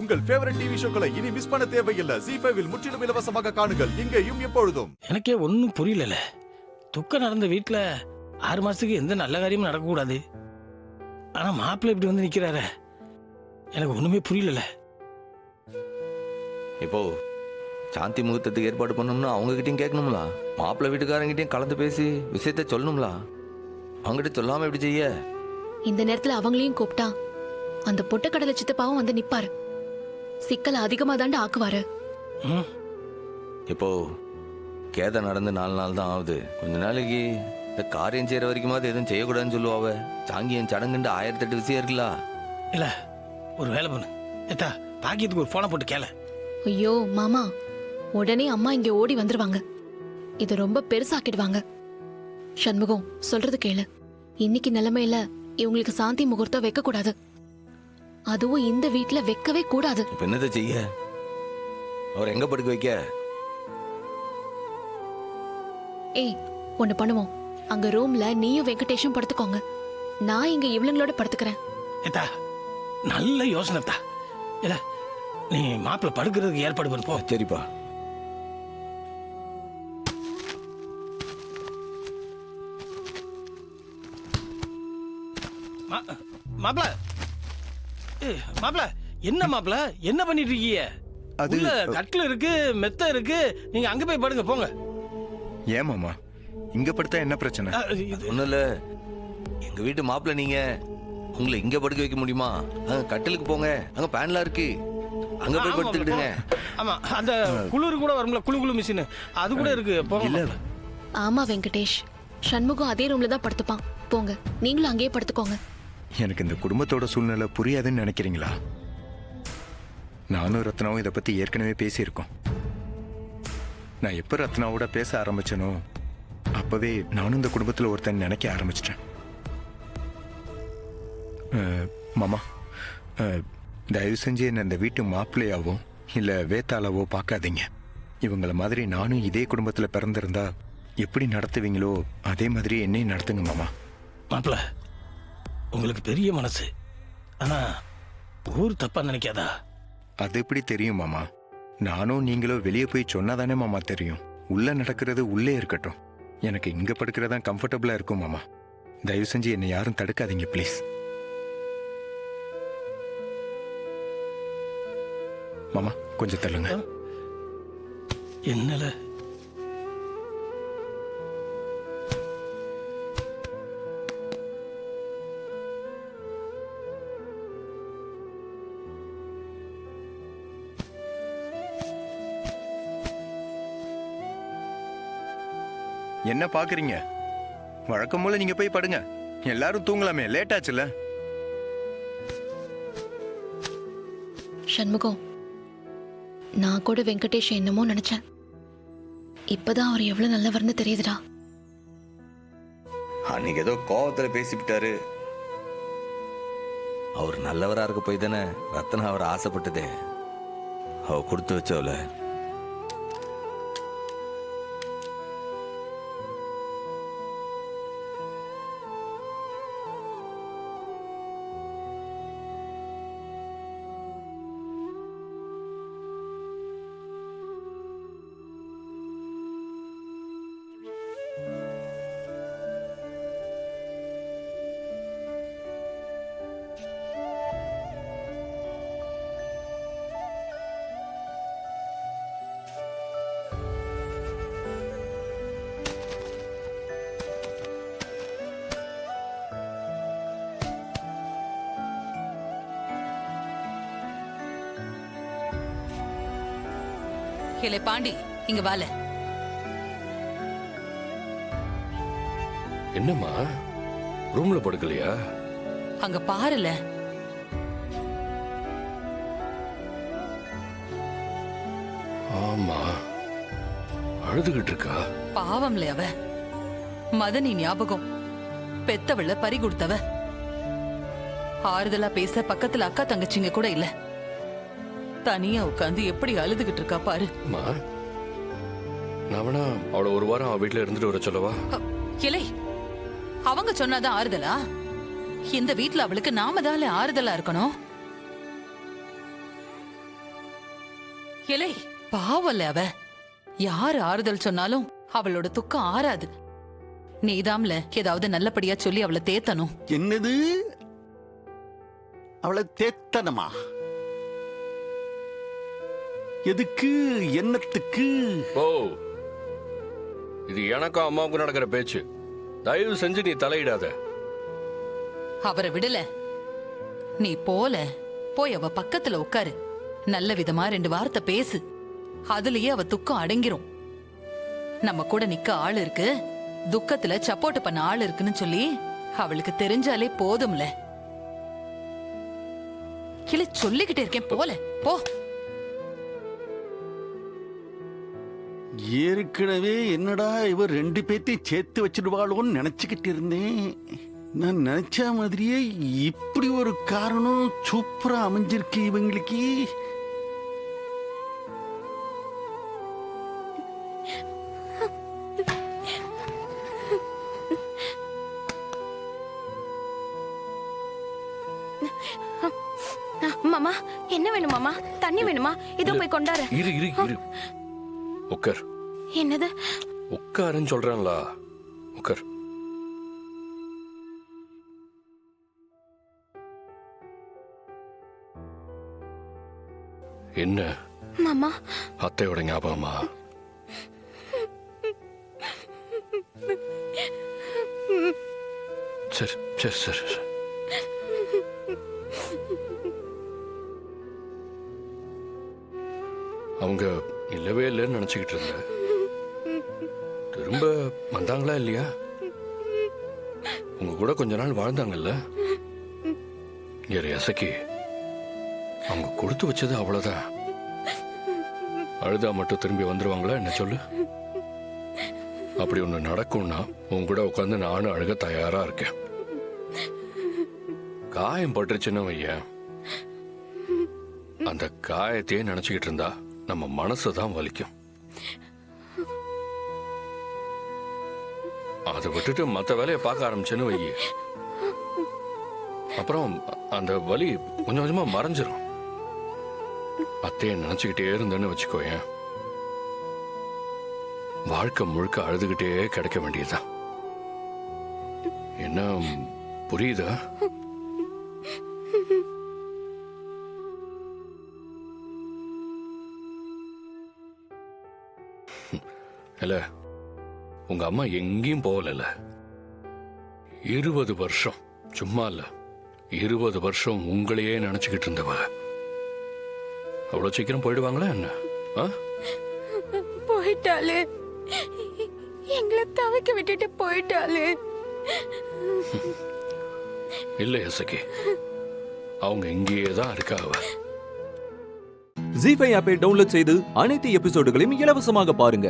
உங்கள் favourite TV ஷோக்களை இனி miss பண்ண தேவையில்லை. ZEE5 இல் முற்றிலும் இலவசமாக காணுங்கள், இங்கேயும் எப்பொழுதும். எனக்கே ஒன்றும் புரியல. துக்கம் நடந்த வீட்டில் 6 மாசத்துக்கு எந்த நல்ல காரியமும் நடக்கக்கூடாது. ஆனா மாப்பிள்ளை இப்படி வந்து நிக்கிறாரு, எனக்கு ஒண்ணுமே புரியல. இப்போ சாந்தி முகூர்த்தத்துக்கு ஏற்பாடு பண்ணணும்னா அவங்ககிட்டயும் கேட்கணும்ல, மாப்பிள்ளை வீட்டுக்காரங்கிட்டையும் கலந்து பேசி விஷயத்த சொல்லணும்ல. அவங்ககிட்ட சொல்லாம எப்படி செய்ய? இந்த நேரத்துல அவங்களையும் கூப்பிட்டா அந்த பொட்டக்கடலை சித்தப்பாவும் வந்து நிப்பாரு. சிக்கல் அதிகமா தாண்டா ஆக்குவாரு. இப்போ கேத நடந்து 4 நாள் தான் ஆகுது. கொஞ்ச நாளைக்கு இந்த காரியம் செய்யற வரைக்குமாவது எதுவும் செய்யக்கூடாதுன்னு சொல்லுவாவ. சாங்கியன் சடங்குண்டு 1008 விஷயம் இருக்குல்ல. இல்ல ஒரு வேலை பண்ணு ஏத்தா, பாக்கியத்துக்கு ஒரு போனை போட்டு கேள. ஐயோ மாமா, உடனே அம்மா இங்க ஓடி வந்துருவாங்க. இது ரொம்ப பெருசாக்கிடுவாங்க. சண்முகம் சொல்றது கேளு. இன்னைக்கு நிலைமையில இவங்களுக்கு சாந்தி முகூர்த்தம் வைக்க கூடாது. அதுவும் இந்த வீட்டுல வைக்கவே கூடாது. இப்ப என்னதை செய்ய? அவர் எங்க படுக்க வைக்க? ஏய், ஒண்ணு பண்ணுவோம். அங்க ரூம்ல நீயும் வெங்கடேஷும் படுத்துக்கோங்க. நான் இங்க இவளுங்களோட படுத்துக்கிறேன். ஏத்தா நல்ல யோசனை தா. இல்ல நீ மாப்பிள்ளை படுக்கிறதுக்கு ஏற்பாடு பண்ணு போ. சரிப்பா. மாப்பிள்ள மாப்பிள்ள, என்ன மாப்பிள்ள என்ன பண்ணிட்டு இருக்கீங்க? உள்ள கட்டில் இருக்கு, மெத்த இருக்கு, நீங்க அங்க போய் படுங்க போங்க. ஏன் மாமா இங்க படுத்தா என்ன பிரச்சனை? ஒண்ணும் இல்ல, எங்க வீட்டு மாப்பிள்ள நீங்க, உங்களை இங்க படுக்க வைக்க முடியுமா? அங்க கட்டிலுக்கு போங்க, அங்க பேன்லாம் இருக்கு, அங்க போய் படுத்துக்கிடுங்க. ஆமா, அந்த குளிர் கூட வரும்ல, குளு குளு மிஷின் அது கூட இருக்கு போங்க. ஆமா வெங்கடேஷ், சண்முகம் அதே ரூம்ல தான் படுத்துப்பான். போங்க, நீங்களும் அங்கேயே படுத்துக்கோங்க. எனக்கு இந்த குடும்பத்தோட சூழ்நிலை புரியாதுன்னு நினைக்கிறீங்களா? நானும் ரத்னாவும் இதை பத்தி ஏற்கனவே பேசியிருக்கோம். நான் எப்ப ரத்னாவோட பேச ஆரம்பிச்சனோ அப்பவே நானும் இந்த குடும்பத்துல ஒருத்தன் நினைக்க ஆரம்பிச்சிட்டேன். மாமா, தயவு செஞ்சு என்ன இந்த வீட்டு மாப்பிள்ளையாவோ இல்ல வேத்தாளாவோ பார்க்காதீங்க. இவங்கள மாதிரி நானும் இதே குடும்பத்துல பிறந்திருந்தா எப்படி நடத்துவீங்களோ அதே மாதிரி என்னையும் நடத்துங்க மாமா. மாப்பிள்ள, உங்களுக்கு பெரிய மனசு, ஆனா ஊர் தப்பா நினைக்காதா? அது எப்படி தெரியும் மாமா? நானும் நீங்களும் வெளியே போய் சொன்னாதானே மாமா தெரியும். உள்ள நடக்கிறது உள்ளே இருக்கட்டும். எனக்கு இங்க படுக்கிறதா கம்ஃபர்டபுளா இருக்கும் மாமா. தயவு செஞ்சு என்னை யாரும் தடுக்காதீங்க ப்ளீஸ். மாமா கொஞ்சம் தள்ளுங்க. என்னல என்ன பாக்குறீங்க? வழக்கம் போல நீங்க போய் படுங்க. எல்லாரும் தூங்கலாமே, லேட் ஆச்சுல. சண்முகம், நான் கூட வெங்கடேஷ் என்னமோ நினைச்சேன். இப்பதான் அவர் எவ்வளவு நல்லவர்னு தெரியுதுடா. அன்னைக்கு ஏதோ கோவத்துல பேசிவிட்டாரு. அவர் நல்லவரா இருக்க போய் தானே ரத்னா அவர் ஆசைப்பட்டதே. அவ கொடுத்து வச்சவள. கேளே பாண்டி, இங்க வால. என்னம்மா ரூம்ல படுக்கலையா? அங்க பாருல. ஆமா, அழுதுகிட்டு இருக்கா. பாவம்ல அவ. மதனி ஞாபகம், பெத்தவள பறி கொடுத்தவ. ஆறுதலா பேச பக்கத்துல அக்கா தங்கச்சிங்க கூட இல்ல. தனியா உட்காந்து எப்படி அழுதுகிட்டு இருக்கா பாரு. நான் வேணா அவளை ஒரு வாரம் அவ வீட்டுல இருந்துட்டு வர சொல்லவா? இலை, அவங்க சொன்னாதான் ஆறுதலா? இந்த வீட்டுல அவளுக்கு நாம தான் ஆறுதலா இருக்கணும். இலை பாவல்ல அவ. யாரு ஆறுதல் சொன்னாலும் அவளோட துக்கம் ஆறாது. நீதாம்ல ஏதாவது நல்லபடியா சொல்லி அவளை தேத்தணும். என்னது? அவளை தேத்தனமா? எதுக்கு? என்னத்துக்கு? ஓ, இது எனக்கும் அம்மாவுக்கும் நடக்கிற பேச்சு. தயவு செஞ்சு நீ தலையிடாத. அவரை விடல, நீ போய் அவ பக்கத்துல உட்காரு. நல்ல விதமா 2 வார்த்தை பேசு. அதுலயே அவ துக்கம் அடங்கிரும். நம்ம கூட நிக்க ஆள் இருக்கு, துக்கத்துல சப்போர்ட் பண்ண ஆள் இருக்குன்னு சொல்லி அவளுக்கு தெரிஞ்சாலே போதும்ல. இல்ல சொல்லிக்கிட்டே இருக்கேன், போ. ஏற்கனவே என்னடா இவர் 2 பேத்தையும் சேர்த்து வச்சிடுவாளோன்னு நினைச்சுக்கிட்டு இருந்தேன். நான் நினைச்ச மாதிரியே இப்படி ஒரு காரணம் சூப்பரா அமைஞ்சிருக்கு இவங்களுக்கு. மாமா, என்ன வேணும் மாமா? தண்ணி வேணுமா? இதோ போய் கொண்டாரு. இரு. உட்கார். என்னது? உட்காருன்னு சொல்றான்ல, உட்கார். என்ன மாமா, அத்தையோட ஞாபகமா? சரி. அவங்க இல்லவே இல்லைன்னு நினைச்சுக்கிட்டு இருந்த. திரும்ப வந்தாங்களா இல்லையா? உங்க கூட கொஞ்ச நாள் வாழ்ந்தாங்கல்ல? இசக்கி அவங்க கொடுத்து வச்சது அவ்வளவுதான். அழுதா மட்டும் திரும்பி வந்துருவாங்களா என்ன சொல்லு? அப்படி ஒண்ணு நடக்கும்னா உன் கூட உட்காந்து நானும் அழுக தயாரா இருக்கேன். காயம் பட்டுருச்சுன்னு வையேன், அந்த காயத்தையே நினைச்சுக்கிட்டு இருந்தா நம்ம மனசுதான் வலிக்கும். அதை விட்டுட்டு மத்த வேலையை பார்க்க ஆரம்பிச்சேன்னு வைய, அப்புறம் அந்த வலி கொஞ்சம் கொஞ்சமா மறைஞ்சிரும். அத்தையை நினைச்சுக்கிட்டே இருந்தேன்னு வச்சுக்கோயேன், வாழ்க்கை முழுக்க அழுதுகிட்டே கிடைக்க வேண்டியதுதான். என்ன புரியுதா? இல்ல, உங்க அம்மா எங்கேயும் போகல. 20 வருஷம், சும்மா இல்ல 20 வருஷம் உங்களையே நினைச்சுக்கிட்டு இருந்தவ அவ்வளவு சீக்கிரம் போயிடுவாங்களா என்ன? போயிட்டாலே, எங்களை தவிக்க விட்டுட்டு போயிட்டாலே. இல்ல இசக்கி, அவங்க இங்கேயே தான் இருக்கா. அவ ஜீ5 ஆப்பை டவுன்லோட் செய்து அனைத்து எபிசோடுகளையும் இலவசமாக பாருங்க.